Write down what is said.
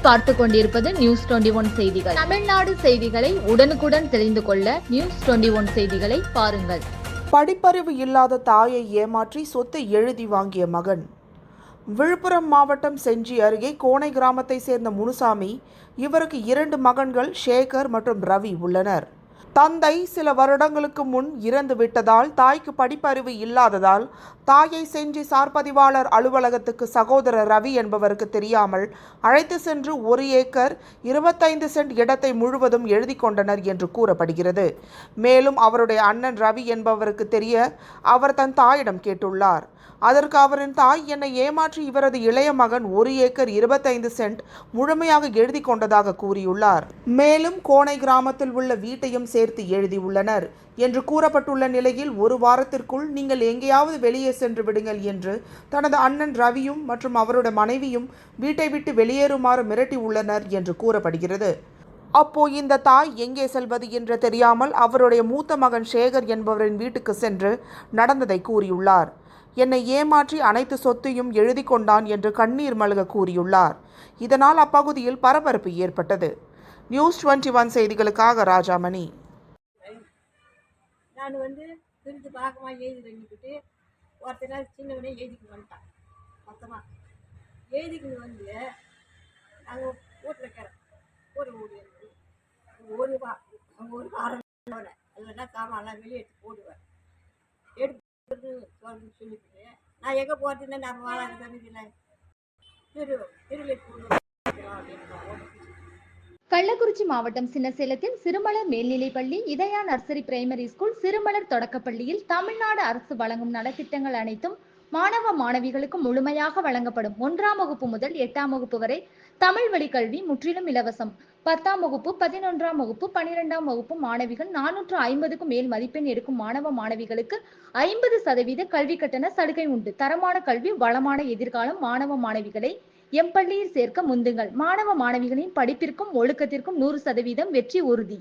நீங்கள் பார்த்து கொண்டிருப்பது நியூஸ் 21 செய்திகள். தமிழ்நாடு செய்திகளை உடனுக்குடன் தெரிந்து கொள்ள நியூஸ் 21 செய்திகளை பாருங்கள். படிப்பறிவு இல்லாத தாயை ஏமாற்றி சொத்தை எழுதி வாங்கிய மகன். விழுப்புரம் மாவட்டம் செஞ்சி அருகே கோனை கிராமத்தை சேர்ந்த முனுசாமி. இவருக்கு 2 மகன்கள் சேகர் மற்றும் ரவி உள்ளனர். தந்தை சில வருடங்களுக்கு முன் இறந்து விட்டதால் தாய்க்கு படிப்பறிவு இல்லாததால் தாயை செஞ்சி சார்பதிவாளர் அலுவலகத்துக்கு சகோதரர் ரவி என்பவருக்கு தெரியாமல் அழைத்து சென்று 1 ஏக்கர் 25 சென்ட் இடத்தை முழுவதும் எழுதி கொண்டனர் என்று கூறப்படுகிறது. மேலும் அவருடைய அண்ணன் ரவி என்பவருக்கு தெரிய அவர் தன் தாயிடம் கேட்டுள்ளார். அதற்கு அவரின் தாய் என்னை ஏமாற்றி இவரது இளைய மகன் 1 ஏக்கர் 25 சென்ட் முழுமையாக எழுதி கொண்டதாக கூறியுள்ளார். மேலும் கோனை கிராமத்தில் உள்ள வீட்டையும் சேர்த்து எழுதியுள்ளனர் என்று கூறப்பட்டுள்ள நிலையில் 1 வாரத்திற்குள் நீங்கள் எங்கேயாவது வெளியே சென்று விடுங்கள் என்று தனது அண்ணன் ரவியும் மற்றும் அவருடைய மனைவியும் வீட்டை விட்டு வெளியேறுமாறு மிரட்டி உள்ளனர் என்று கூறப்படுகிறது. அப்போ இந்த தாய் எங்கே செல்வது என்று தெரியாமல் அவருடைய மூத்த மகன் சேகர் என்பவரின் வீட்டுக்கு சென்று நடந்ததை கூறியுள்ளார். என்னை ஏமாற்றி அனைத்து சொத்தையும் எழுதி கொண்டான் என்று கண்ணீர் மல்க கூறியுள்ளார். இதனால் அப்பகுதியில் பரபரப்பு ஏற்பட்டது. நியூஸ் 21 செய்திகளுக்காக ராஜாமணி. நான் பிரித்து பார்க்கமா எழுதி பண்ணிக்கிட்டு ஒருத்தர் நாள் சின்னவனே எழுதிக்கு வந்துட்டான். மொத்தமாக எழுதிக்கு நாங்கள் வீட்டில் இருக்கிறோம். ஒரு வாரம் இல்லைன்னா சாமான்லாம் வெளியே எடுத்து போடுவேன். எடுத்து சொல்லிட்டு நான் எங்கே போகிறதுன்னு நம்ம வாழாது தண்ணிதில்லை கள்ளக்குறிச்சி மாவட்டம் சின்னசேலத்தில் சிறுமலர் மேல்நிலைப்பள்ளி, இதயா நர்சரி பிரைமரி ஸ்கூல், சிறுமலர் தொடக்கப்பள்ளியில் தமிழ்நாடு அரசு வழங்கும் நலத்திட்டங்கள் அனைத்தும் மாணவ மாணவிகளுக்கு முழுமையாக வழங்கப்படும். 1ஆம் வகுப்பு முதல் 8ஆம் வகுப்பு வரை தமிழ் வழி கல்வி முற்றிலும் இலவசம். 10ஆம் வகுப்பு, 11ஆம் வகுப்பு, 12ஆம் வகுப்பு மாணவிகள் 450க்கும் மேல் மதிப்பெண் எடுக்கும் மாணவ மாணவிகளுக்கு 50% கல்வி கட்டண சலுகை உண்டு. தரமான கல்வி, வளமான எதிர்காலம். மாணவ மாணவிகளை எம்பள்ளியில் சேர்க்க முந்துங்கள். மாணவ மாணவிகளின் படிப்பிற்கும் ஒழுக்கத்திற்கும் 100% வெற்றி உறுதி.